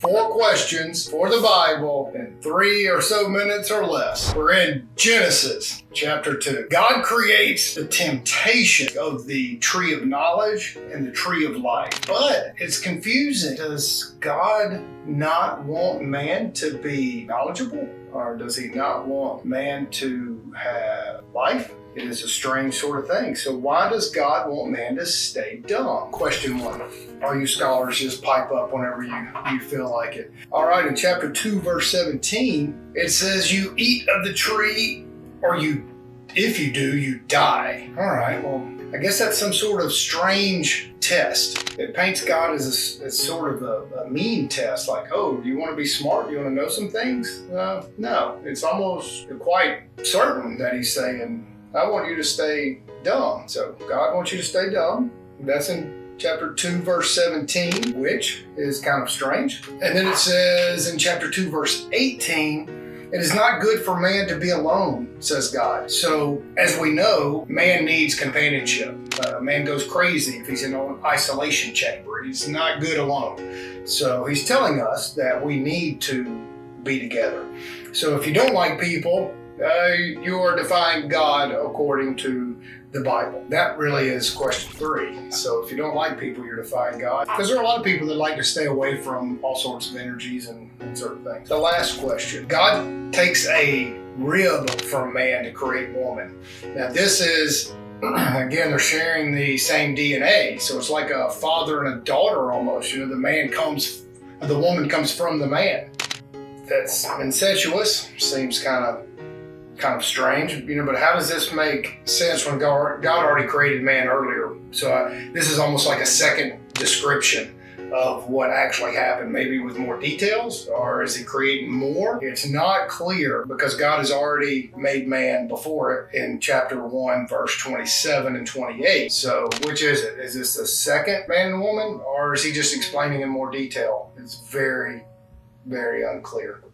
4 questions for the Bible in 3 or so minutes or less. We're in Genesis chapter 2. God creates the temptation of the tree of knowledge and the tree of life. But it's confusing. Does God not want man to be knowledgeable? Or does he not want man to have life? It is a strange sort of thing. So why does God want man to stay dumb? Question 1. All you scholars, just pipe up whenever you feel like it. All right, in chapter 2, verse 17, it says, you eat of the tree, or if you do, you die. All right, well, I guess that's some sort of strange test. It paints God as sort of a mean test, like, oh, do you want to be smart? Do you want to know some things? No, it's almost quite certain that he's saying, I want you to stay dumb. So God wants you to stay dumb. That's in chapter 2, verse 17, which is kind of strange. And then it says in chapter 2, verse 18, it is not good for man to be alone, says God. So as we know, man needs companionship. Man goes crazy if he's in an isolation chamber. He's not good alone. So he's telling us that we need to be together. So if you don't like people, you are defying God according to the Bible. That really is question 3. So if you don't like people, you're defying God. Because there are a lot of people that like to stay away from all sorts of energies and certain things. The last question. God takes a rib from man to create woman. Now this is, again, they're sharing the same DNA. So it's like a father and a daughter almost. You know, the woman comes from the man. That's incestuous. Seems kind of strange, but how does this make sense when God already created man earlier? So this is almost like a second description of what actually happened, maybe with more details, or is he creating more? It's not clear because God has already made man before it in chapter 1, verse 27 and 28. So which is it? Is this the second man and woman, or is he just explaining in more detail? It's very, very unclear.